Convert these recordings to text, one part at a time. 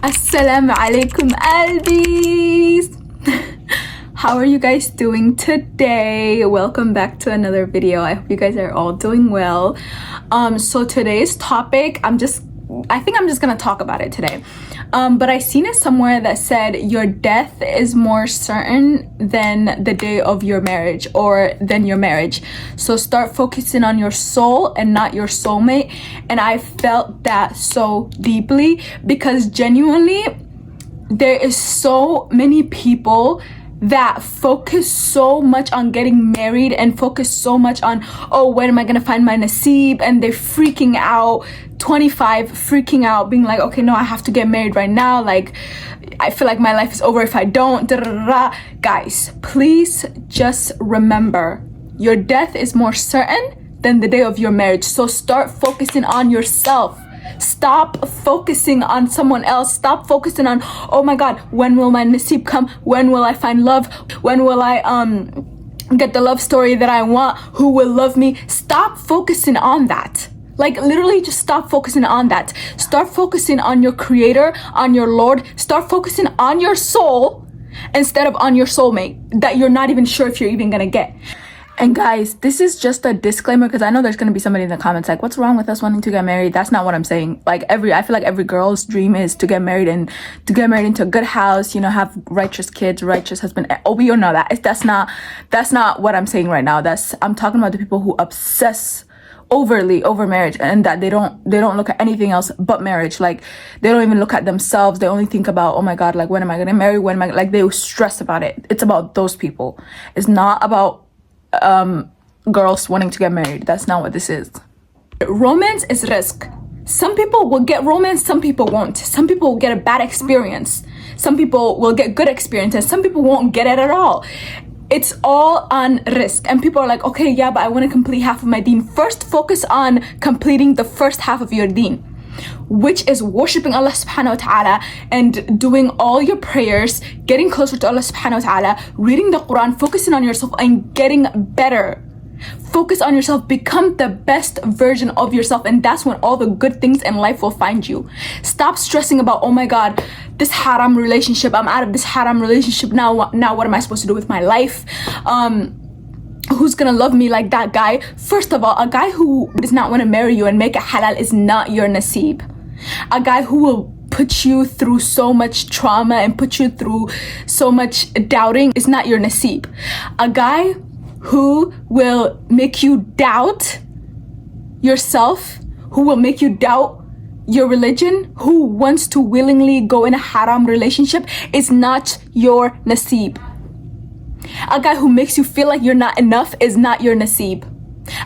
Assalamu alaikum albies. How are you guys doing today? Welcome back to another video. I hope you guys are all doing well. So today's topic, I think I'm just gonna talk about it today. But I seen it somewhere that said your death is more certain than the day of your marriage, or than your marriage. So start focusing on your soul and not your soulmate. And I felt that so deeply because genuinely there is so many people that focus so much on getting married and focus so much on, oh, when am I gonna find my nasib? And they're freaking out, 25, freaking out, being like, okay, no, I have to get married right now. Like, I feel like my life is over if I don't. Guys, please just remember, your death is more certain than the day of your marriage. So start focusing on yourself. Stop focusing on someone else. Stop focusing on, oh my God, when will my nasib come? When will I find love? When will I get the love story that I want? Who will love me? Stop focusing on that. Like, literally just stop focusing on that. Start focusing on your creator, on your Lord. Start focusing on your soul instead of on your soulmate that you're not even sure if you're even gonna get. And guys, this is just a disclaimer because I know there's going to be somebody in the comments like, what's wrong with us wanting to get married? That's not what I'm saying. Like, I feel like every girl's dream is to get married and to get married into a good house, you know, have righteous kids, righteous husband. Oh, we all know that. That's not what I'm saying right now. I'm talking about the people who obsess overly over marriage and that they don't look at anything else but marriage. Like, they don't even look at themselves. They only think about, oh my God, like, when am I going to marry? When am I, like, they stress about it. It's about those people. It's not about girls wanting to get married. That's not what this is. Romance is risk. Some people will get romance, some people won't. Some people will get a bad experience. Some people will get good experience, and some people won't get it at all. It's all on risk. And people are like, okay, yeah, but I want to complete half of my deen. First, focus on completing the first half of your deen, which is worshipping Allah subhanahu wa ta'ala and doing all your prayers, getting closer to Allah subhanahu wa ta'ala, reading the Quran, focusing on yourself and getting better. Focus on yourself, become the best version of yourself, and that's when all the good things in life will find you. Stop stressing about, oh my God, this haram relationship, I'm out of this haram relationship, now what am I supposed to do with my life? Who's gonna love me like that guy? First of all, a guy who does not want to marry you and make it halal is not your nasib. A guy who will put you through so much trauma and put you through so much doubting is not your nasib. A guy who will make you doubt yourself, who will make you doubt your religion, who wants to willingly go in a haram relationship is not your nasib. A guy who makes you feel like you're not enough is not your nasib.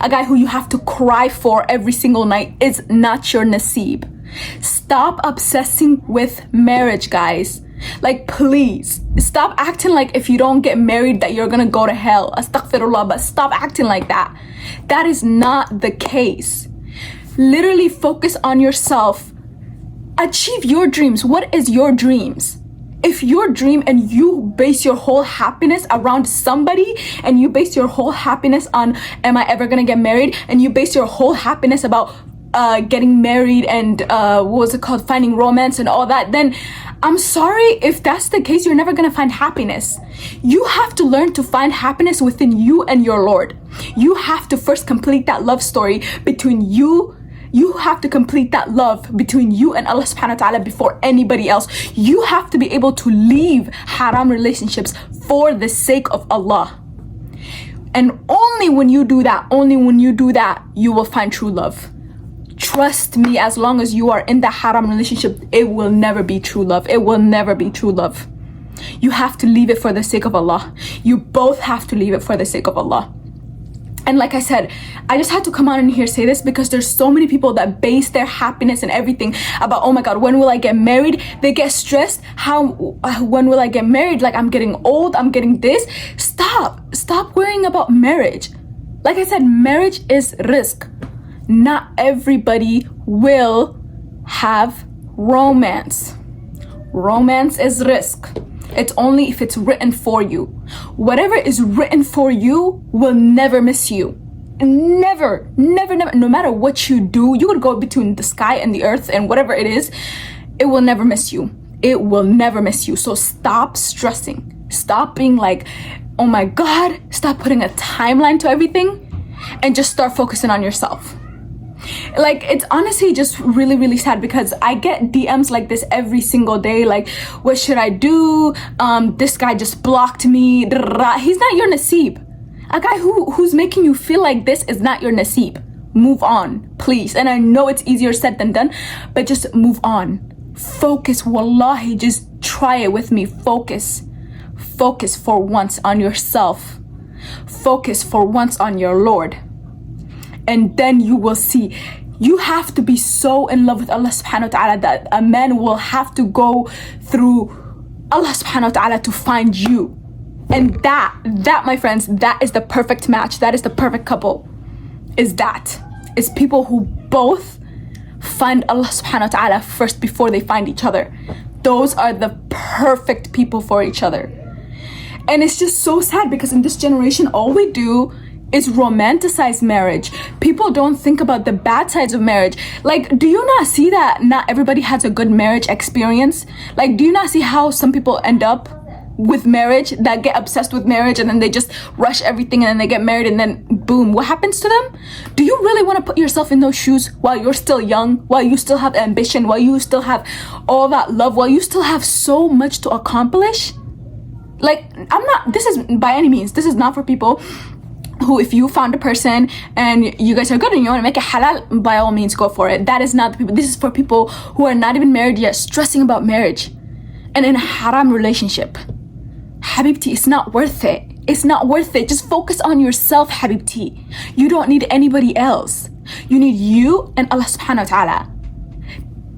A guy who you have to cry for every single night is not your nasib. Stop obsessing with marriage, guys. Like, please, stop acting like if you don't get married that you're gonna go to hell. Astaghfirullah, but stop acting like that. That is not the case. Literally focus on yourself. Achieve your dreams. What is your dreams? If your dream and you base your whole happiness around somebody, and you base your whole happiness on, am I ever gonna get married? And you base your whole happiness about getting married and finding romance and all that, then I'm sorry, if that's the case, you're never gonna find happiness. You have to learn to find happiness within you and your Lord. You have to first complete that love story between you. You have to complete that love between you and Allah subhanahu wa ta'ala before anybody else. You have to be able to leave haram relationships for the sake of Allah. And only when you do that, you will find true love. Trust me, as long as you are in the haram relationship, it will never be true love. It will never be true love. You have to leave it for the sake of Allah. You both have to leave it for the sake of Allah. And like I said, I just had to come on in here say this because there's so many people that base their happiness and everything about, oh my God, when will I get married? They get stressed. When will I get married? Like, I'm getting old, I'm getting this. Stop worrying about marriage. Like I said, marriage is risk. Not everybody will have romance. Romance is risk. It's only if it's written for you. Whatever is written for you will never miss you. Never. No matter what you do, you could go between the sky and the earth and whatever it is, it will never miss you. it will never miss you. So stop stressing. Stop being like, oh my God. Stop putting a timeline to everything and just start focusing on yourself. Like, it's honestly just really, really sad because I get DMs like this every single day. Like, what should I do? This guy just blocked me. He's not your naseeb. A guy who's making you feel like this is not your naseeb. Move on, please. And I know it's easier said than done, but just move on. Focus, wallahi, just try it with me. Focus for once on yourself. Focus for once on your Lord. And then you will see. You have to be so in love with Allah subhanahu wa ta'ala that a man will have to go through Allah subhanahu wa ta'ala to find you. And that my friends, that is the perfect match. That is the perfect couple. Is people who both find Allah subhanahu wa ta'ala first before they find each other. Those are the perfect people for each other. And it's just so sad because in this generation, all we do is romanticize marriage. People don't think about the bad sides of marriage. Like, do you not see that not everybody has a good marriage experience? Like, do you not see how some people end up with marriage, that get obsessed with marriage and then they just rush everything and then they get married and then boom, what happens to them? Do you really want to put yourself in those shoes while you're still young, while you still have ambition, while you still have all that love, while you still have so much to accomplish? Like, this is by any means, this is not for people who, if you found a person and you guys are good and you want to make it halal, by all means go for it. That is not the people. This is for people who are not even married yet, stressing about marriage and in a haram relationship. Habibti, it's not worth it. It's not worth it. Just focus on yourself, Habibti. You don't need anybody else. You need you and Allah subhanahu wa ta'ala.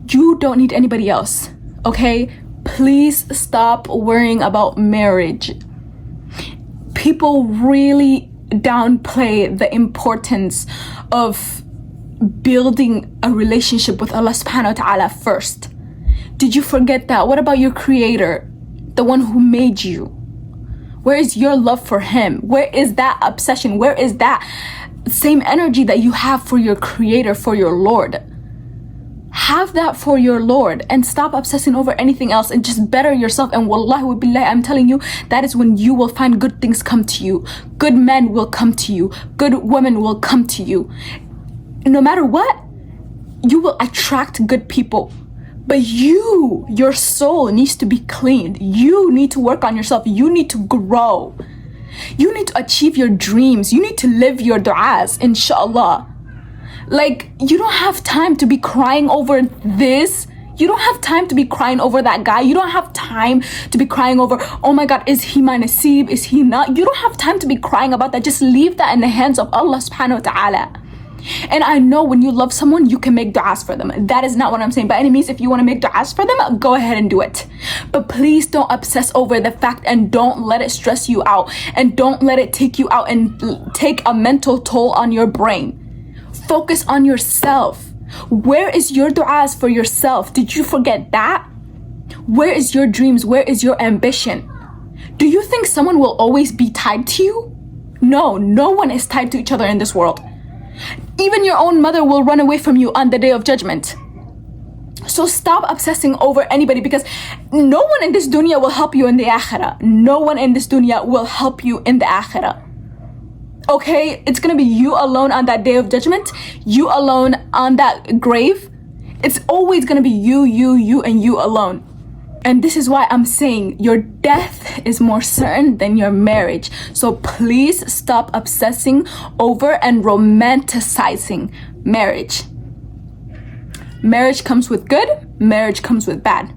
You don't need anybody else. Okay? Please stop worrying about marriage. People really downplay the importance of building a relationship with Allah subhanahu wa ta'ala first. Did you forget that? What about your creator? The one who made you? Where is your love for him? Where is that obsession? Where is that same energy that you have for your creator, for your Lord? Have that for your Lord and stop obsessing over anything else and just better yourself. And wallahi wa billahi, I'm telling you, that is when you will find good things come to you. Good men will come to you. Good women will come to you. No matter what, you will attract good people. But your soul needs to be cleaned. You need to work on yourself. You need to grow. You need to achieve your dreams. You need to live your du'as, inshallah. Like, you don't have time to be crying over this. You don't have time to be crying over that guy. You don't have time to be crying over, oh my God, is he my naseeb? Is he not? You don't have time to be crying about that. Just leave that in the hands of Allah subhanahu wa ta'ala. And I know when you love someone, you can make du'as for them. That is not what I'm saying. By any means, if you want to make du'as for them, go ahead and do it. But please don't obsess over the fact and don't let it stress you out. And don't let it take you out and take a mental toll on your brain. Focus on yourself. Where is your du'as for yourself? Did you forget that? Where is your dreams? Where is your ambition? Do you think someone will always be tied to you? No, no one is tied to each other in this world. Even your own mother will run away from you on the day of judgment. So stop obsessing over anybody, because no one in this dunya will help you in the akhirah. No one in this dunya will help you in the akhirah. Okay? It's gonna be you alone on that day of judgment. You alone on that grave. It's always gonna be you, and you alone. And this is why I'm saying your death is more certain than your marriage. So please stop obsessing over and romanticizing marriage. Marriage comes with good, marriage comes with bad.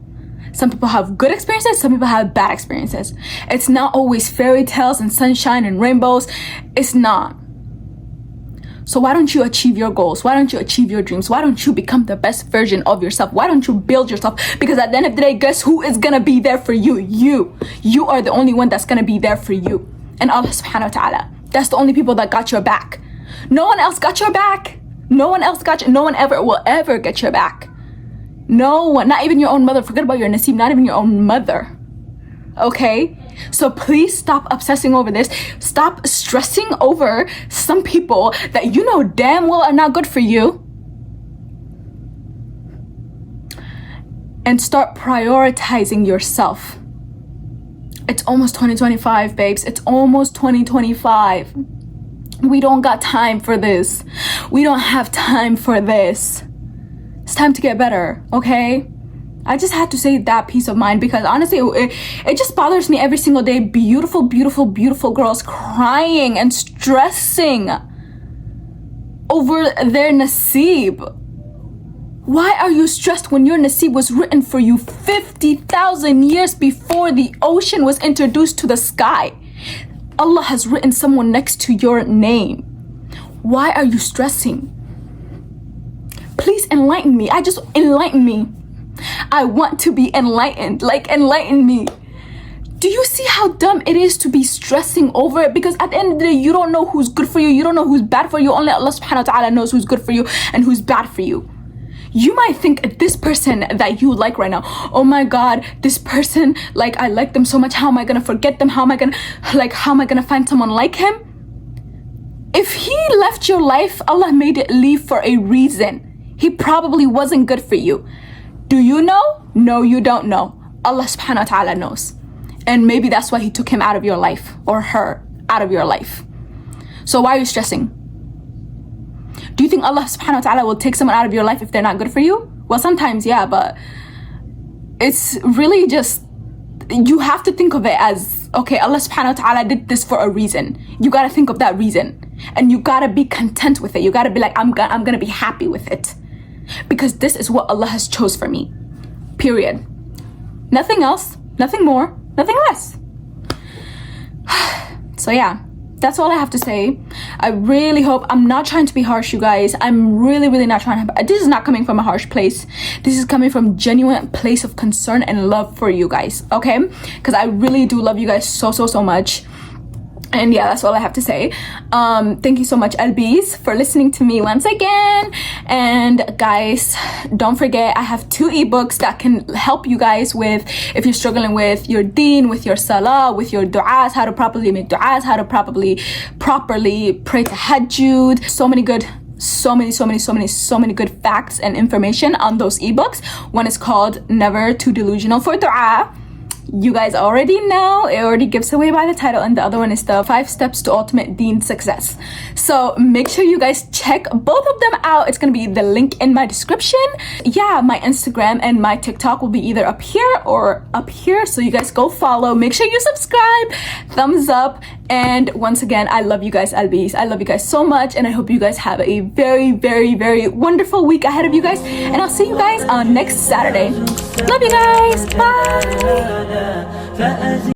Some people have good experiences, some people have bad experiences. It's not always fairy tales and sunshine and rainbows. It's not. So why don't you achieve your goals? Why don't you achieve your dreams? Why don't you become the best version of yourself? Why don't you build yourself? Because at the end of the day, guess who is gonna be there for you? You are the only one that's gonna be there for you. And Allah subhanahu wa ta'ala. That's the only people that got your back. No one else got your back. No one else got you. No one ever will ever get your back. No one, not even your own mother. Forget about your naseeb, not even your own mother. Okay? So please stop obsessing over this. Stop stressing over some people that you know damn well are not good for you. and start prioritizing yourself. It's almost 2025, babes. It's almost 2025. We don't got time for this. We don't have time for this. It's time to get better, okay? I just had to say that peace of mind, because honestly, it just bothers me every single day. Beautiful, beautiful, beautiful girls crying and stressing over their naseeb. Why are you stressed when your naseeb was written for you 50,000 years before the ocean was introduced to the sky? Allah has written someone next to your name. Why are you stressing? Please enlighten me. Enlighten me. I want to be enlightened. Like, enlighten me. Do you see how dumb it is to be stressing over it? Because at the end of the day, you don't know who's good for you. You don't know who's bad for you. Only Allah subhanahu wa ta'ala knows who's good for you and who's bad for you. You might think this person that you like right now, oh my God, this person, like, I like them so much. How am I gonna forget them? How am I gonna find someone like him? If he left your life, Allah made it leave for a reason. He probably wasn't good for you. Do you know? No, you don't know. Allah subhanahu wa ta'ala knows. And maybe that's why he took him out of your life, or her out of your life. So why are you stressing? Do you think Allah subhanahu wa ta'ala will take someone out of your life if they're not good for you? Well, sometimes, yeah, but it's really just, you have to think of it as, okay, Allah subhanahu wa ta'ala did this for a reason. You gotta think of that reason. And you gotta be content with it. You gotta be like, I'm gonna be happy with it. Because this is what Allah has chose for me. Period. Nothing else, nothing more, nothing less. So yeah. That's all I have to say. I really hope, I'm not trying to be harsh, you guys. I'm really, really not trying to, this is not coming from a harsh place. This is coming from genuine place of concern and love for you guys, okay? Because I really do love you guys so, so, so much. And yeah, that's all I have to say. Thank you so much, LBs, for listening to me once again. And guys, don't forget, I have 2 ebooks that can help you guys with, if you're struggling with your deen, with your salah, with your du'as, how to properly make du'as, how to properly pray tahajjud. So many good facts and information on those ebooks. One is called Never Too Delusional for Du'a. You guys already know, it already gives away by the title, and the other one is the 5 Steps to Ultimate Deen Success. So make sure you guys check both of them out. It's gonna be the link in my description. Yeah, my Instagram and my TikTok will be either up here or up here, so you guys go follow. Make sure you subscribe, thumbs up, and once again, I love you guys, Albis. I love you guys so much, and I hope you guys have a very, very, very wonderful week ahead of you guys, and I'll see you guys on next Saturday. Love you guys. Bye.